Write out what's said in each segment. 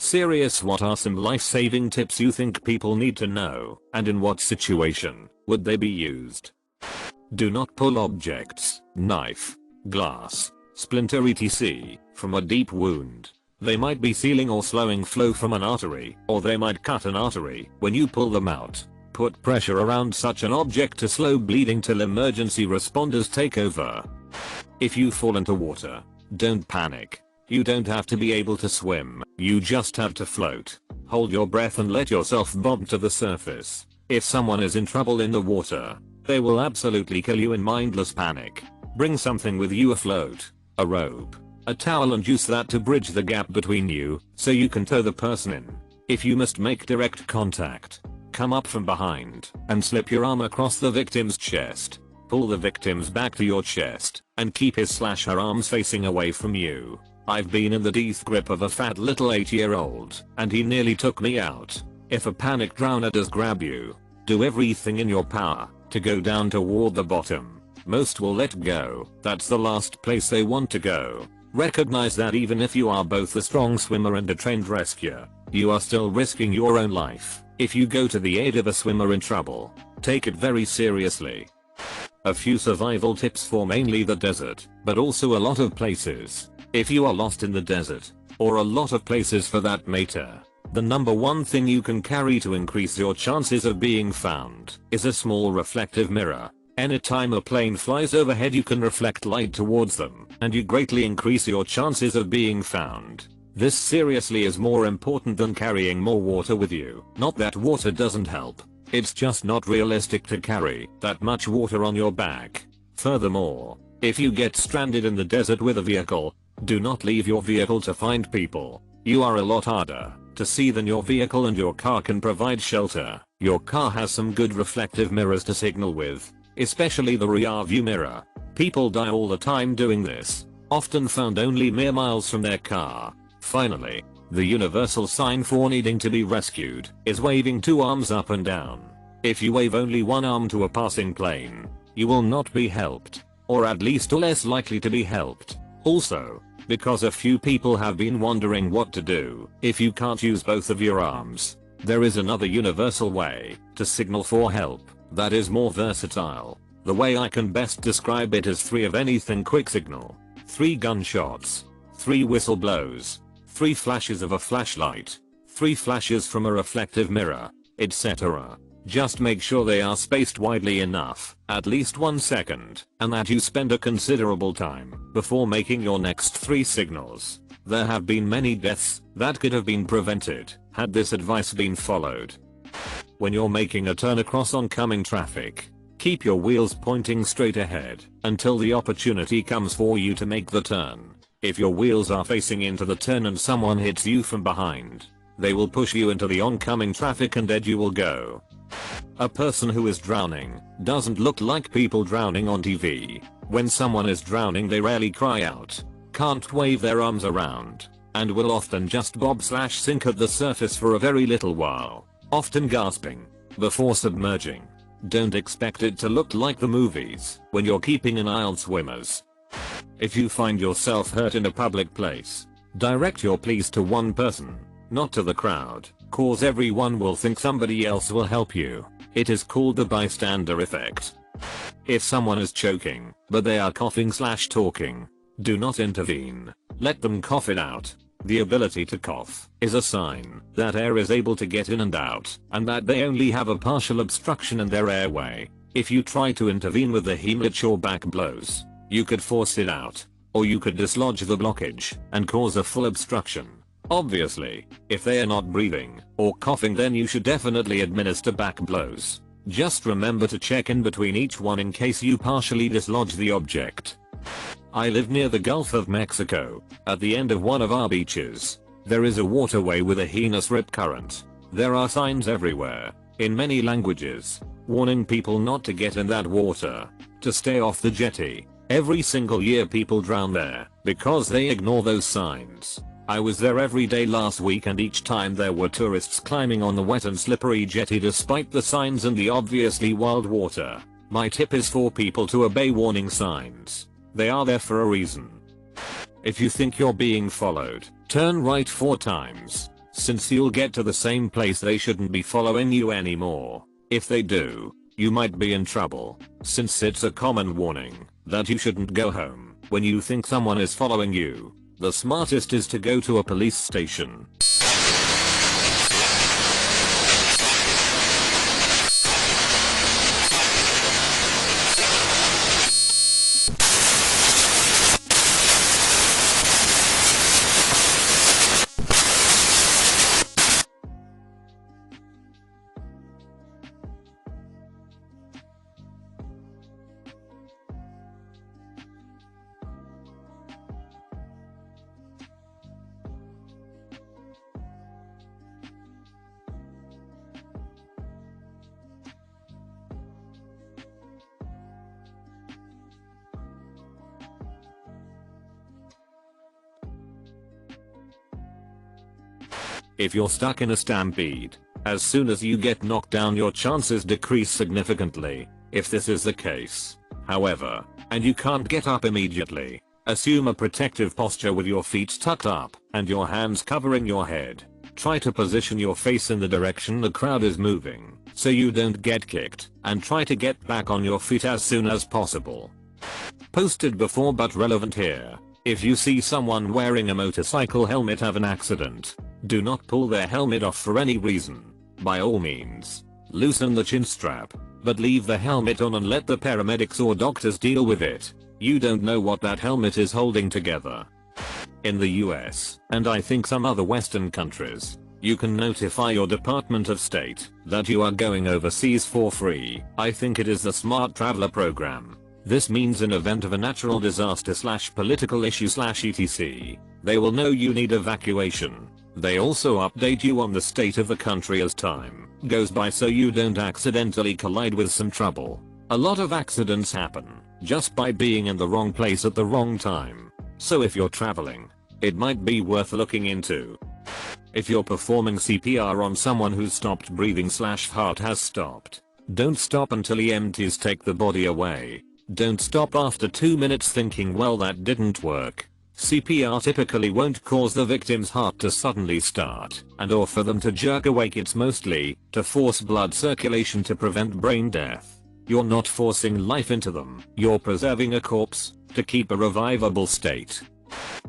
Serious, what are some life-saving tips you think people need to know, and in what situation would they be used? Do not pull objects, knife, glass, splinter etc. from a deep wound. They might be sealing or slowing flow from an artery, or they might cut an artery when you pull them out. Put pressure around such an object to slow bleeding till emergency responders take over. If you fall into water, don't panic. You don't have to be able to swim, you just have to float. Hold your breath and let yourself bob to the surface. If someone is in trouble in the water, they will absolutely kill you in mindless panic. Bring something with you, a float, a rope, a towel, and use that to bridge the gap between you so you can tow the person in. If you must make direct contact, come up from behind and slip your arm across the victim's chest. Pull the victim's back to your chest and keep his/her arms facing away from you. I've been in the death grip of a fat little 8-year-old and he nearly took me out. If a panic drowner does grab you, do everything in your power to go down toward the bottom. Most will let go. That's the last place they want to go. Recognize that even if you are both a strong swimmer and a trained rescuer, you are still risking your own life. If you go to the aid of a swimmer in trouble, take it very seriously. A few survival tips for mainly the desert, but also a lot of places. If you are lost in the desert, or a lot of places for that matter, the number one thing you can carry to increase your chances of being found is a small reflective mirror. Anytime a plane flies overhead, you can reflect light towards them, and you greatly increase your chances of being found. This seriously is more important than carrying more water with you. Not that water doesn't help. It's just not realistic to carry that much water on your back. Furthermore, if you get stranded in the desert with a vehicle, do not leave your vehicle to find people. You are a lot harder to see than your vehicle, and your car can provide shelter. Your car has some good reflective mirrors to signal with, especially the rear view mirror. People die all the time doing this, often found only mere miles from their car. Finally, the universal sign for needing to be rescued is waving two arms up and down. If you wave only one arm to a passing plane, you will not be helped, or at least less likely to be helped. Also, because a few people have been wondering what to do if you can't use both of your arms, there is another universal way to signal for help that is more versatile. The way I can best describe it is 3 of anything quick signal, 3 gunshots, 3 whistle blows, 3 flashes of a flashlight, 3 flashes from a reflective mirror, etc. Just make sure they are spaced widely enough, at least 1 second, and that you spend a considerable time before making your next 3 signals. There have been many deaths that could have been prevented had this advice been followed. When you're making a turn across oncoming traffic, keep your wheels pointing straight ahead until the opportunity comes for you to make the turn. If your wheels are facing into the turn and someone hits you from behind, they will push you into the oncoming traffic and dead you will go. A person who is drowning doesn't look like people drowning on TV. When someone is drowning, they rarely cry out, can't wave their arms around, and will often just bob/sink at the surface for a very little while, often gasping before submerging. Don't expect it to look like the movies when you're keeping an eye on swimmers. If you find yourself hurt in a public place, direct your pleas to one person, not to the crowd, cause everyone will think somebody else will help you. It is called the bystander effect. If someone is choking, but they are coughing/talking, do not intervene. Let them cough it out. The ability to cough is a sign that air is able to get in and out, and that they only have a partial obstruction in their airway. If you try to intervene with the hemorrhage or back blows, you could force it out, or you could dislodge the blockage and cause a full obstruction. Obviously, if they are not breathing or coughing, then you should definitely administer back blows. Just remember to check in between each one in case you partially dislodge the object. I live near the Gulf of Mexico. At the end of one of our beaches, there is a waterway with a heinous rip current. There are signs everywhere, in many languages, warning people not to get in that water, to stay off the jetty. Every single year people drown there because they ignore those signs. I was there every day last week, and each time there were tourists climbing on the wet and slippery jetty despite the signs and the obviously wild water. My tip is for people to obey warning signs. They are there for a reason. If you think you're being followed, turn right 4 times. since you'll get to the same place they shouldn't be following you anymore. If they do, you might be in trouble, since it's a common warning that you shouldn't go home when you think someone is following you. The smartest is to go to a police station. If you're stuck in a stampede, as soon as you get knocked down your chances decrease significantly. If this is the case, however, and you can't get up immediately, assume a protective posture with your feet tucked up and your hands covering your head. Try to position your face in the direction the crowd is moving so you don't get kicked, and try to get back on your feet as soon as possible. Posted before but relevant here. If you see someone wearing a motorcycle helmet have an accident, do not pull their helmet off for any reason. By all means, loosen the chin strap, but leave the helmet on and let the paramedics or doctors deal with it. You don't know what that helmet is holding together. In the US, and I think some other Western countries, you can notify your Department of State that you are going overseas for free. I think it is the Smart Traveler program. This means in event of a natural disaster / political issue / etc, they will know you need evacuation. They also update you on the state of the country as time goes by so you don't accidentally collide with some trouble. A lot of accidents happen just by being in the wrong place at the wrong time. So if you're traveling, it might be worth looking into. If you're performing CPR on someone who's stopped breathing / heart has stopped, don't stop until EMTs take the body away. Don't stop after 2 minutes thinking, well, that didn't work. CPR typically won't cause the victim's heart to suddenly start and or for them to jerk awake. It's mostly to force blood circulation to prevent brain death. You're not forcing life into them, you're preserving a corpse to keep a revivable state.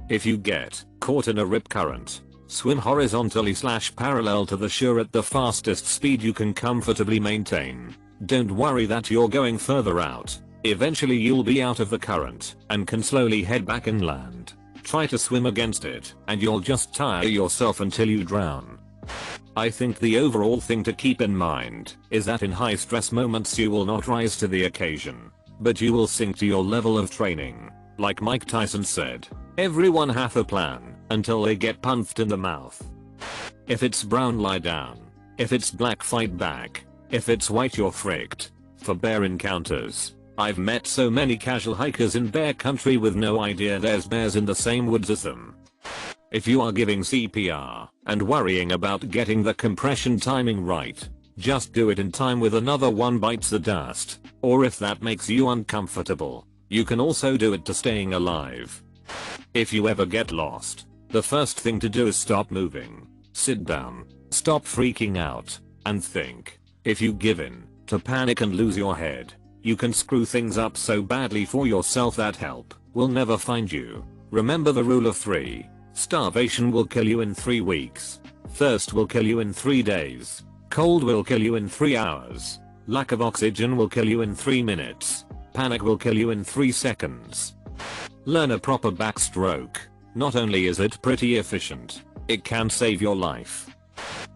If you get caught in a rip current, swim horizontally / parallel to the shore at the fastest speed you can comfortably maintain. Don't worry that you're going further out. Eventually you'll be out of the current and can slowly head back inland. Try to swim against it and you'll just tire yourself until you drown. I think the overall thing to keep in mind is that in high stress moments you will not rise to the occasion, but you will sink to your level of training. Like Mike Tyson said, everyone hath a plan until they get punched in the mouth. If it's brown, lie down. If it's black, fight back. If it's white, you're fricked. For bear encounters, I've met so many casual hikers in bear country with no idea there's bears in the same woods as them. If you are giving CPR and worrying about getting the compression timing right, just do it in time with another one bites the dust, or if that makes you uncomfortable, you can also do it to staying alive. If you ever get lost, the first thing to do is stop moving, sit down, stop freaking out, and think. If you give in to panic and lose your head, you can screw things up so badly for yourself that help will never find you. Remember the rule of 3. Starvation will kill you in 3 weeks. Thirst will kill you in 3 days. Cold will kill you in 3 hours. Lack of oxygen will kill you in 3 minutes. Panic will kill you in 3 seconds. Learn a proper backstroke. Not only is it pretty efficient, it can save your life.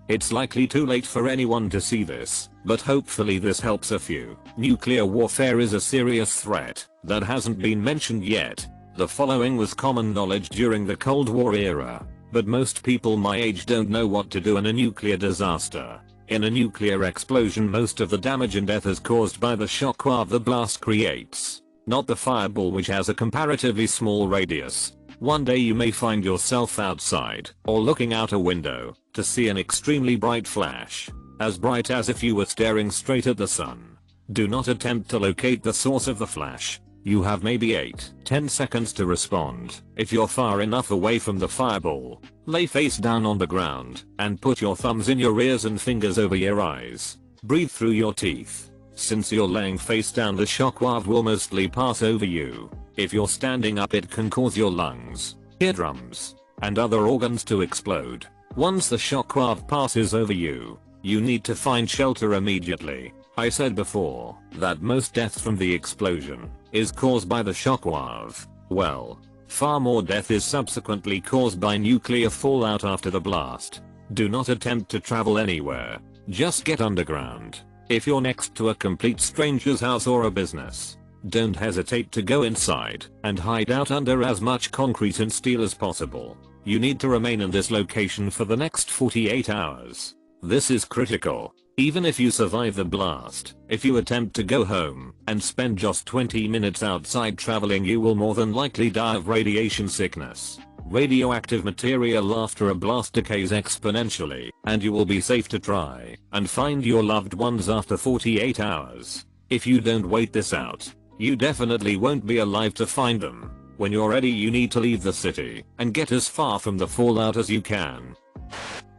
It's likely too late for anyone to see this, but hopefully this helps a few. Nuclear warfare is a serious threat that hasn't been mentioned yet. The following was common knowledge during the Cold War era, but most people my age don't know what to do in a nuclear disaster. In a nuclear explosion, most of the damage and death is caused by the shockwave the blast creates, not the fireball, which has a comparatively small radius. One day you may find yourself outside or looking out a window to see an extremely bright flash, as bright as if you were staring straight at the sun. Do not attempt to locate the source of the flash. You have maybe 8-10 seconds to respond. If you're far enough away from the fireball, lay face down on the ground and put your thumbs in your ears and fingers over your eyes. Breathe through your teeth. Since you're laying face down, the shockwave will mostly pass over you. If you're standing up, it can cause your lungs, eardrums, and other organs to explode. Once the shockwave passes over you, you need to find shelter immediately. I said before that most death from the explosion is caused by the shockwave. Well, far more death is subsequently caused by nuclear fallout after the blast. Do not attempt to travel anywhere. Just get underground. If you're next to a complete stranger's house or a business, don't hesitate to go inside and hide out under as much concrete and steel as possible. You need to remain in this location for the next 48 hours. This is critical. Even if you survive the blast, if you attempt to go home and spend just 20 minutes outside traveling, you will more than likely die of radiation sickness. Radioactive material after a blast decays exponentially, and you will be safe to try and find your loved ones after 48 hours. If you don't wait this out, you definitely won't be alive to find them. When you're ready, you need to leave the city and get as far from the fallout as you can.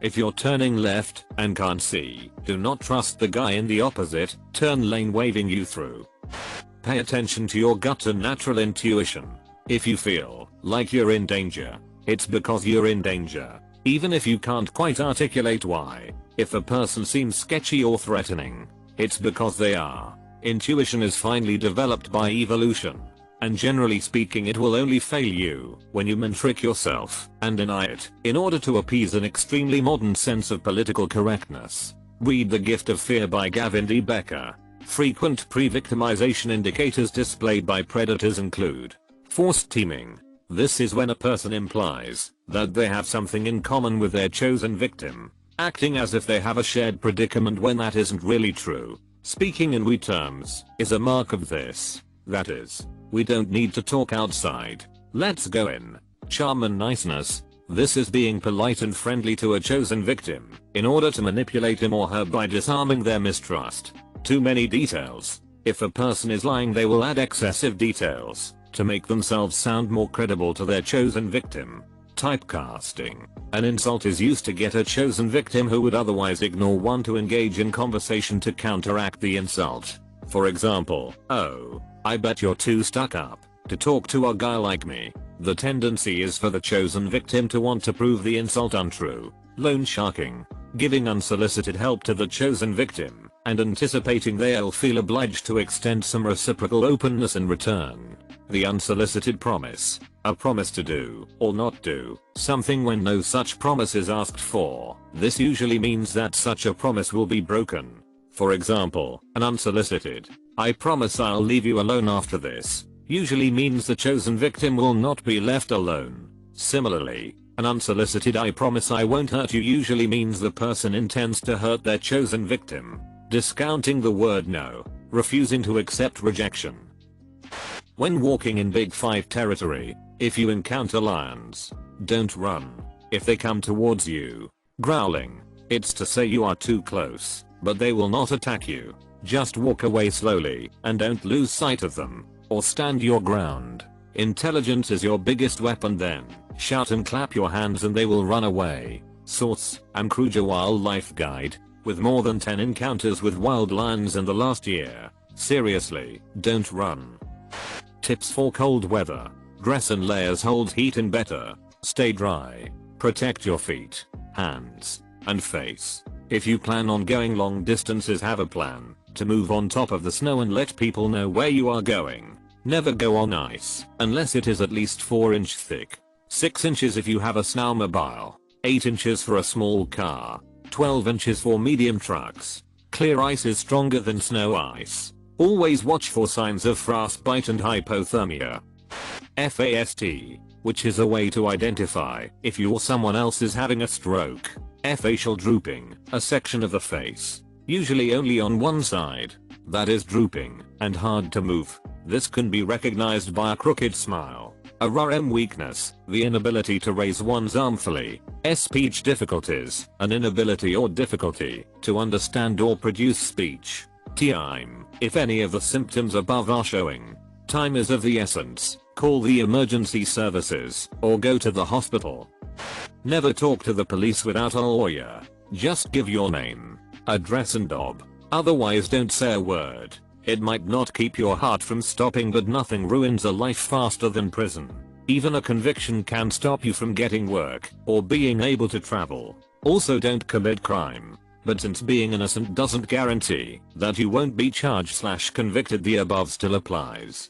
If you're turning left and can't see, do not trust the guy in the opposite turn lane waving you through. Pay attention to your gut and natural intuition. If you feel like you're in danger, it's because you're in danger, even if you can't quite articulate why. If a person seems sketchy or threatening, it's because they are. Intuition is finely developed by evolution, and generally speaking, it will only fail you when you trick yourself and deny it in order to appease an extremely modern sense of political correctness. Read The Gift of Fear by Gavin D. Becker. Frequent pre-victimization indicators displayed by predators include forced teaming. This is when a person implies that they have something in common with their chosen victim, acting as if they have a shared predicament when that isn't really true. Speaking in we terms is a mark of this. That is, we don't need to talk outside. Let's go in. Charm and niceness. This is being polite and friendly to a chosen victim in order to manipulate him or her by disarming their mistrust. Too many details. If a person is lying, they will add excessive details to make themselves sound more credible to their chosen victim. Typecasting. An insult is used to get a chosen victim who would otherwise ignore one to engage in conversation to counteract the insult. For example, "Oh, I bet you're too stuck up to talk to a guy like me." The tendency is for the chosen victim to want to prove the insult untrue. Loan sharking. Giving unsolicited help to the chosen victim and anticipating they'll feel obliged to extend some reciprocal openness in return. The unsolicited promise. A promise to do or not do something when no such promise is asked for. This usually means that such a promise will be broken. For example, an unsolicited "I promise I'll leave you alone after this" usually means the chosen victim will not be left alone. Similarly, an unsolicited "I promise I won't hurt you" usually means the person intends to hurt their chosen victim. Discounting the word no. Refusing to accept rejection. When walking in Big 5 territory, if you encounter lions, don't run. If they come towards you, growling, it's to say you are too close, but they will not attack you. Just walk away slowly and don't lose sight of them, or stand your ground. Intelligence is your biggest weapon, then shout and clap your hands and they will run away. Source: Kruger Wildlife Guide. With more than 10 encounters with wild lions in the last year. Seriously, don't run. Tips for cold weather. Dress in layers, hold heat in better. Stay dry. Protect your feet, hands, and face. If you plan on going long distances, have a plan to move on top of the snow and let people know where you are going. Never go on ice unless it is at least 4 inches thick. 6 inches if you have a snowmobile. 8 inches for a small car. 12 inches for medium trucks. Clear ice is stronger than snow ice. Always watch for signs of frostbite and hypothermia. FAST, which is a way to identify if you or someone else is having a stroke. Facial drooping, a section of the face, usually only on one side, that is drooping and hard to move. This can be recognized by a crooked smile. A REM weakness, the inability to raise one's arm fully. Speech difficulties, an inability or difficulty to understand or produce speech. Time, if any of the symptoms above are showing. time is of the essence, call the emergency services or go to the hospital. Never talk to the police without a lawyer. Just give your name, address and job. Otherwise don't say a word. It might not keep your heart from stopping, but nothing ruins a life faster than prison. Even a conviction can stop you from getting work or being able to travel. Also don't commit crime. But since being innocent doesn't guarantee that you won't be charged/convicted, the above still applies.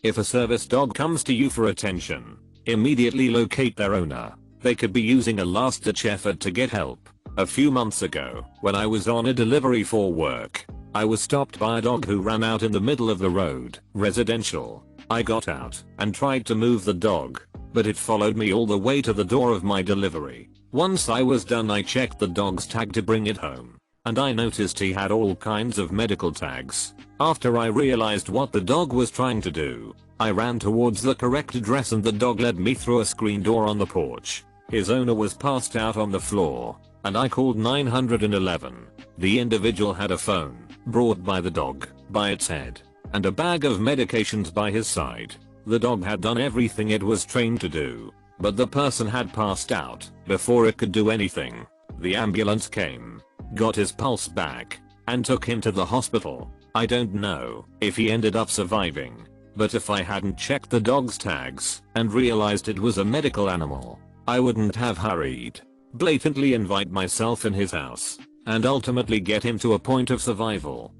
If a service dog comes to you for attention, immediately locate their owner. They could be using a last-ditch effort to get help. A few months ago, when I was on a delivery for work, I was stopped by a dog who ran out in the middle of the road, residential. I got out and tried to move the dog, but it followed me all the way to the door of my delivery. Once I was done, I checked the dog's tag to bring it home, and I noticed he had all kinds of medical tags. After I realized what the dog was trying to do, I ran towards the correct address and the dog led me through a screen door on the porch. His owner was passed out on the floor, and I called 911. The individual had a phone, brought by the dog, by its head, and a bag of medications by his side. The dog had done everything it was trained to do, but the person had passed out before it could do anything. The ambulance came, got his pulse back, and took him to the hospital. I don't know if he ended up surviving, but if I hadn't checked the dog's tags and realized it was a medical animal, I wouldn't have hurried, blatantly invite myself in his house, and ultimately get him to a point of survival.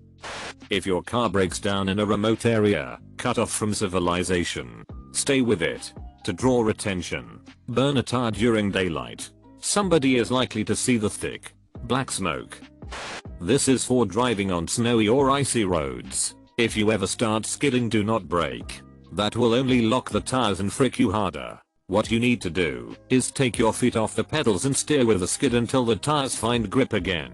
If your car breaks down in a remote area, cut off from civilization, stay with it. To draw attention, burn a tire during daylight. Somebody is likely to see the thick, black smoke. This is for driving on snowy or icy roads. If you ever start skidding, do not brake. That will only lock the tires and frick you harder. What you need to do is take your feet off the pedals and steer with a skid until the tires find grip again.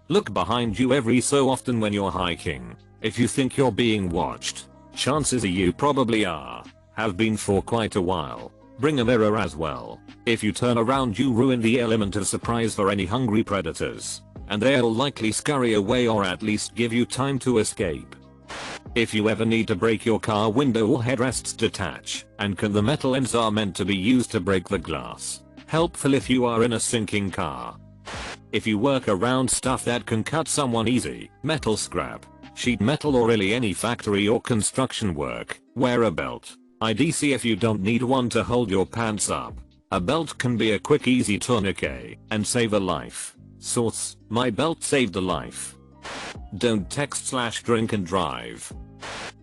Look behind you every so often when you're hiking. If you think you're being watched, chances are you probably are. Have been for quite a while. Bring a mirror as well. If you turn around, you ruin the element of surprise for any hungry predators, and they'll likely scurry away or at least give you time to escape. If you ever need to break your car window or headrests detach, and the metal ends are meant to be used to break the glass. Helpful if you are in a sinking car. If you work around stuff that can cut someone easy, metal scrap, sheet metal or really any factory or construction work, wear a belt. IDC if you don't need one to hold your pants up. A belt can be a quick easy tourniquet and save a life. Source: my belt saved a life. Don't text/drink and drive.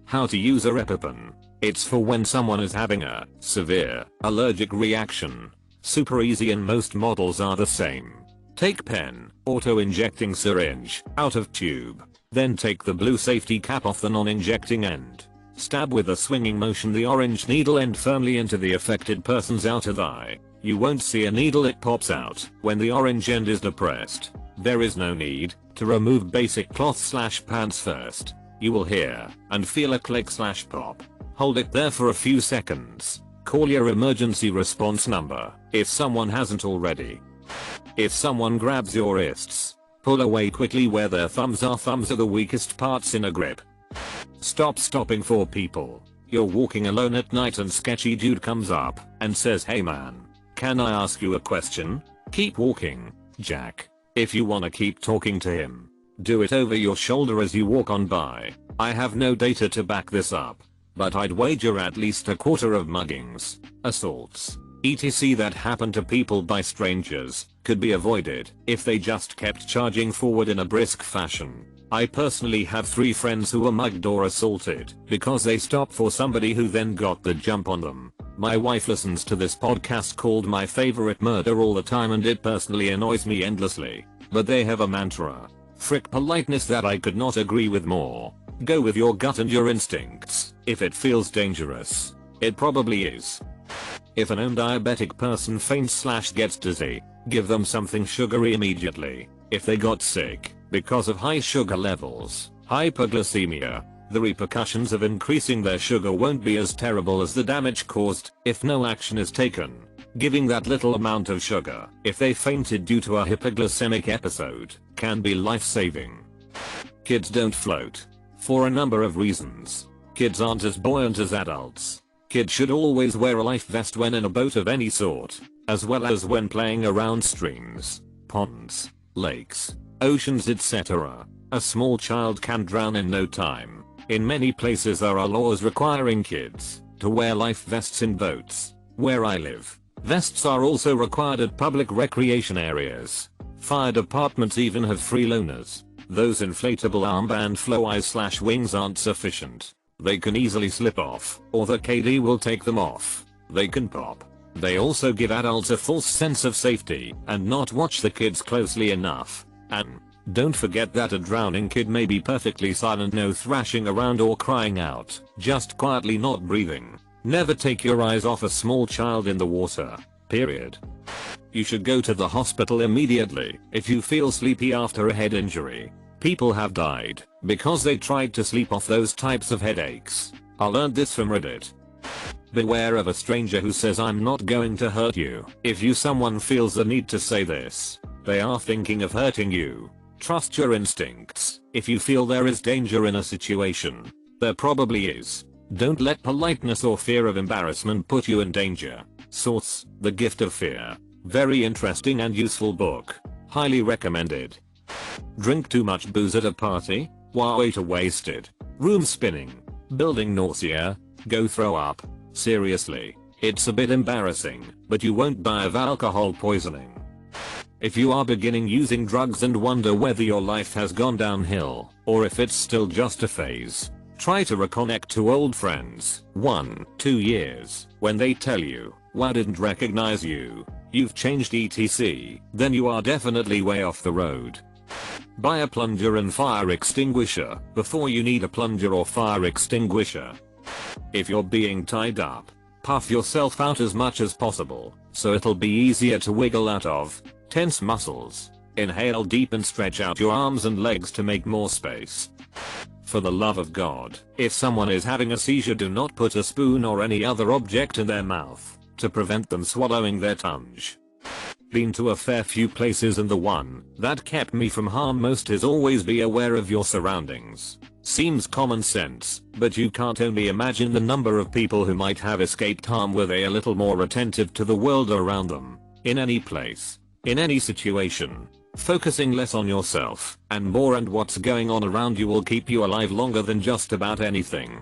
How to use a EpiPen. It's for when someone is having a severe allergic reaction. Super easy and most models are the same. Take pen, auto-injecting syringe, out of tube. Then take the blue safety cap off the non-injecting end. Stab with a swinging motion the orange needle end firmly into the affected person's outer thigh. You won't see a needle, it pops out when the orange end is depressed. There is no need to remove basic cloth/pants first. You will hear and feel a click/pop. Hold it there for a few seconds. Call your emergency response number if someone hasn't already. If someone grabs your wrists, pull away quickly where their thumbs are. Thumbs are the weakest parts in a grip. Stop stopping for people. You're walking alone at night and sketchy dude comes up and says, "Hey man, can I ask you a question?" Keep walking, Jack. If you wanna keep talking to him, do it over your shoulder as you walk on by. I have no data to back this up, but I'd wager at least a quarter of muggings, assaults, etc. that happen to people by strangers could be avoided if they just kept charging forward in a brisk fashion. I personally have 3 friends who were mugged or assaulted because they stopped for somebody who then got the jump on them. My wife listens to this podcast called My Favorite Murder all the time and it personally annoys me endlessly. But they have a mantra. Frick politeness that I could not agree with more. Go with your gut and your instincts. If it feels dangerous, it probably is. If an diabetic person faints/gets dizzy, give them something sugary immediately. If they got sick because of high sugar levels, hyperglycemia, the repercussions of increasing their sugar won't be as terrible as the damage caused if no action is taken. Giving that little amount of sugar, if they fainted due to a hypoglycemic episode, can be life-saving. Kids don't float. For a number of reasons. Kids aren't as buoyant as adults. Kids should always wear a life vest when in a boat of any sort, as well as when playing around streams, ponds, lakes, oceans, etc. A small child can drown in no time. In many places there are laws requiring kids to wear life vests in boats. Where I live, vests are also required at public recreation areas. Fire departments even have free loaners. Those inflatable armband flow-eyes/wings aren't sufficient. They can easily slip off, or the KD will take them off. They can pop. They also give adults a false sense of safety and not watch the kids closely enough. And don't forget that a drowning kid may be perfectly silent, no thrashing around or crying out, just quietly not breathing. Never take your eyes off a small child in the water. Period. You should go to the hospital immediately if you feel sleepy after a head injury. People have died because they tried to sleep off those types of headaches. I learned this from Reddit. Beware of a stranger who says I'm not going to hurt you. If someone feels the need to say this, they are thinking of hurting you. Trust your instincts. If you feel there is danger in a situation, there probably is. Don't let politeness or fear of embarrassment put you in danger. Source: The Gift of Fear. Very interesting and useful book. Highly recommended. Drink too much booze at a party? Water wasted. Room spinning. Building nausea. Go throw up. Seriously, it's a bit embarrassing, but you won't die of alcohol poisoning. If you are beginning using drugs and wonder whether your life has gone downhill, or if it's still just a phase, try to reconnect to old friends. 1-2 years. When they tell you, "I didn't recognize you, you've changed etc." then you are definitely way off the road. Buy a plunger and fire extinguisher before you need a plunger or fire extinguisher. If you're being tied up, puff yourself out as much as possible so it'll be easier to wiggle out of. Tense muscles. Inhale deep and stretch out your arms and legs to make more space. For the love of God, if someone is having a seizure, do not put a spoon or any other object in their mouth to prevent them swallowing their tongue. Been to a fair few places and the one that kept me from harm most is always be aware of your surroundings. Seems common sense, but you can't only imagine the number of people who might have escaped harm were they a little more attentive to the world around them. In any place, in any situation, focusing less on yourself and more on what's going on around you will keep you alive longer than just about anything.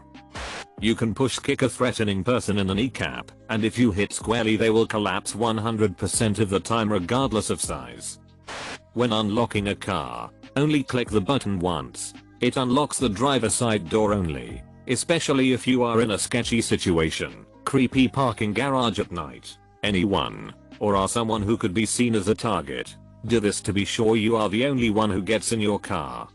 You can kick a threatening person in the kneecap, and if you hit squarely they will collapse 100% of the time regardless of size. When unlocking a car, only click the button once. It unlocks the driver's side door only, especially if you are in a sketchy situation, creepy parking garage at night, anyone, or are someone who could be seen as a target. Do this to be sure you are the only one who gets in your car.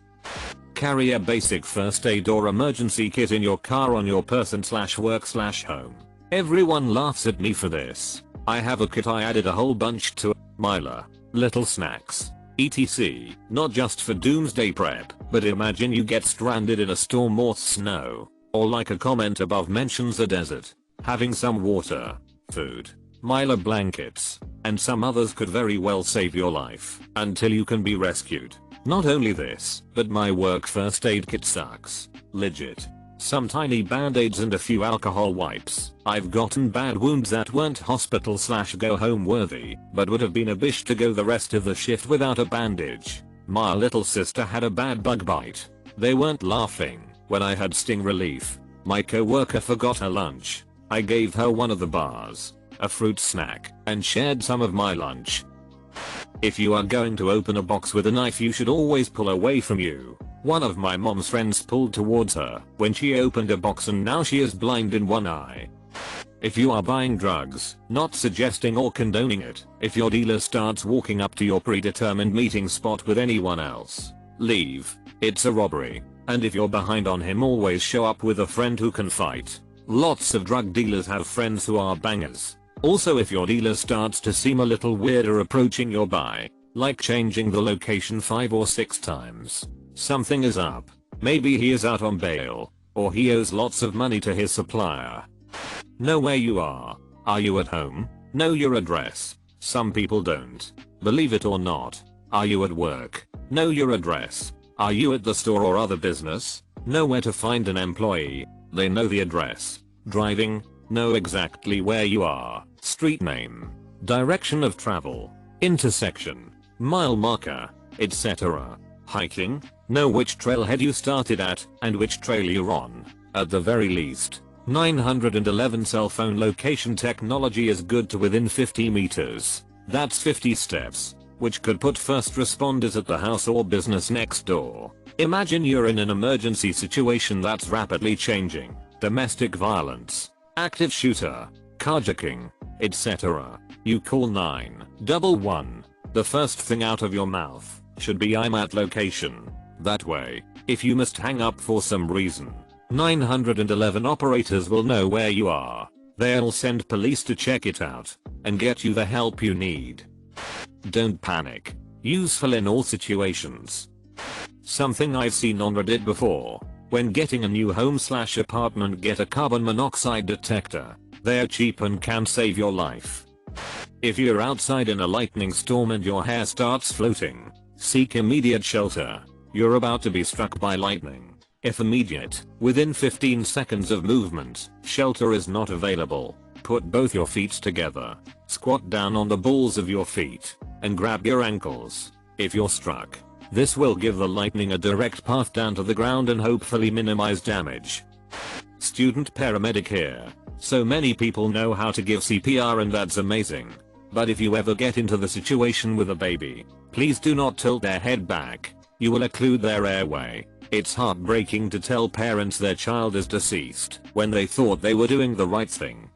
Carry a basic first aid or emergency kit in your car on your person/work/home. Everyone laughs at me for this. I have a kit I added a whole bunch to. Myla, little snacks, etc. Not just for doomsday prep, but imagine you get stranded in a storm or snow, or like a comment above mentions a desert. Having some water, food, Myla blankets, and some others could very well save your life until you can be rescued. Not only this, but my work first aid kit sucks. Legit. Some tiny band-aids and a few alcohol wipes. I've gotten bad wounds that weren't hospital/go home worthy, but would have been a bish to go the rest of the shift without a bandage. My little sister had a bad bug bite. They weren't laughing when I had sting relief. My co-worker forgot her lunch. I gave her one of the bars, a fruit snack, and shared some of my lunch. If you are going to open a box with a knife, you should always pull away from you. One of my mom's friends pulled towards her when she opened a box and now she is blind in one eye. If you are buying drugs, not suggesting or condoning it. If your dealer starts walking up to your predetermined meeting spot with anyone else, leave. It's a robbery. And if you're behind on him, always show up with a friend who can fight. Lots of drug dealers have friends who are bangers. Also, if your dealer starts to seem a little weirder approaching your buy, like changing the location 5 or 6 times, something is up. Maybe he is out on bail, or he owes lots of money to his supplier. Know where you are. Are you at home? Know your address. Some people don't. Believe it or not. Are you at work? Know your address. Are you at the store or other business? Know where to find an employee. They know the address, driving, know exactly where you are, street name, direction of travel, intersection, mile marker, etc. Hiking, know which trailhead you started at and which trail you're on. At the very least, 911 cell phone location technology is good to within 50 meters. That's 50 steps, which could put first responders at the house or business next door. Imagine you're in an emergency situation that's rapidly changing. Domestic violence, active shooter, carjacking, etc. You call 911. The first thing out of your mouth should be "I'm at location." That way, if you must hang up for some reason, 911 operators will know where you are. They'll send police to check it out and get you the help you need. Don't panic. Useful in all situations. Something I've seen on Reddit before. When getting a new home/apartment, get a carbon monoxide detector. They're cheap and can save your life. If you're outside in a lightning storm and your hair starts floating, seek immediate shelter. You're about to be struck by lightning. If immediate, within 15 seconds of movement, shelter is not available, put both your feet together, squat down on the balls of your feet, and grab your ankles. If you're struck, this will give the lightning a direct path down to the ground and hopefully minimize damage. Student paramedic here. So many people know how to give CPR and that's amazing. But if you ever get into the situation with a baby, please do not tilt their head back. You will occlude their airway. It's heartbreaking to tell parents their child is deceased when they thought they were doing the right thing.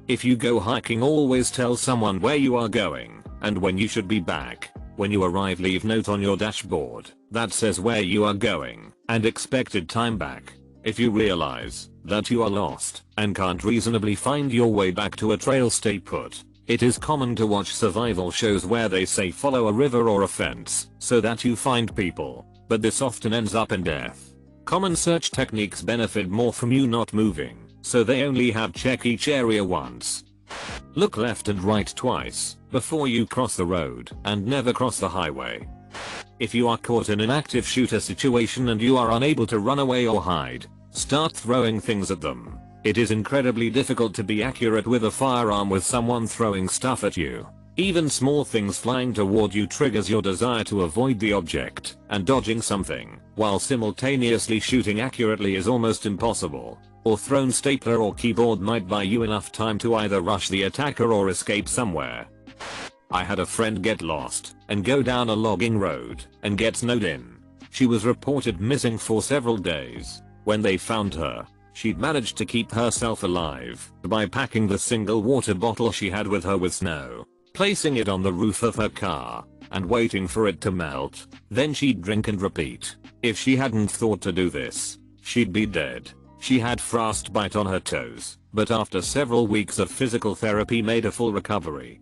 If you go hiking, always tell someone where you are going and when you should be back. When you arrive, leave note on your dashboard that says where you are going and expected time back. If you realize that you are lost and can't reasonably find your way back to a trail, stay put. It is common to watch survival shows where they say follow a river or a fence so that you find people, but this often ends up in death. Common search techniques benefit more from you not moving, so they only have check each area once. Look left and right twice before you cross the road and never cross the highway. If you are caught in an active shooter situation and you are unable to run away or hide, start throwing things at them. It is incredibly difficult to be accurate with a firearm with someone throwing stuff at you. Even small things flying toward you triggers your desire to avoid the object, and dodging something while simultaneously shooting accurately is almost impossible. Or thrown stapler or keyboard might buy you enough time to either rush the attacker or escape somewhere. I had a friend get lost and go down a logging road and get snowed in. She was reported missing for several days. When they found her, she'd managed to keep herself alive by packing the single water bottle she had with her with snow, placing it on the roof of her car, and waiting for it to melt. Then she'd drink and repeat. If she hadn't thought to do this, she'd be dead. She had frostbite on her toes, but after several weeks of physical therapy made a full recovery.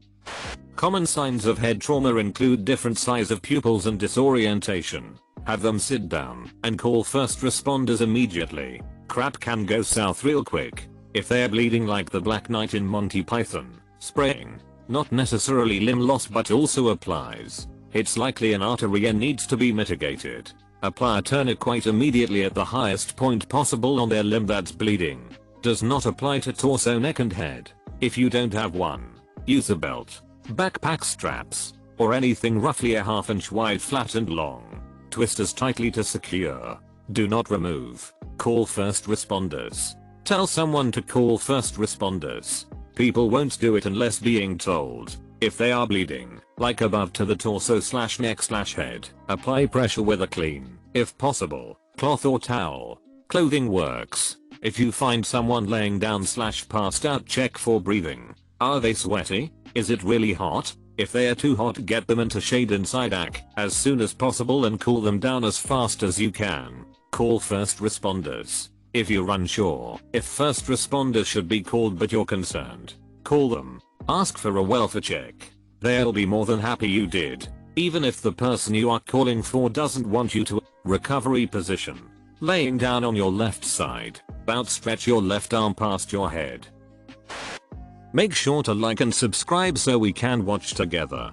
Common signs of head trauma include different size of pupils and disorientation. Have them sit down and call first responders immediately. Crap can go south real quick. If they're bleeding like the Black Knight in Monty Python, spraying, not necessarily limb loss but also applies. It's likely an artery and needs to be mitigated. Apply a tourniquet immediately at the highest point possible on their limb that's bleeding. Does not apply to torso, neck and head. If you don't have one, use a belt, backpack straps, or anything roughly a ½ inch wide, flat and long. Twist as tightly to secure. Do not remove. Call first responders. Tell someone to call first responders. People won't do it unless being told. If they are bleeding, like above to the torso/neck/head, apply pressure with a clean, if possible, cloth or towel. Clothing works. If you find someone laying down/passed out, check for breathing. Are they sweaty? Is it really hot? If they are too hot, get them into shade inside as soon as possible and cool them down as fast as you can. Call first responders. If you're unsure if first responders should be called but you're concerned, call them. Ask for a welfare check. They'll be more than happy you did, even if the person you are calling for doesn't want you to. Recovery position. Laying down on your left side. Outstretch your left arm past your head. Make sure to like and subscribe so we can watch together.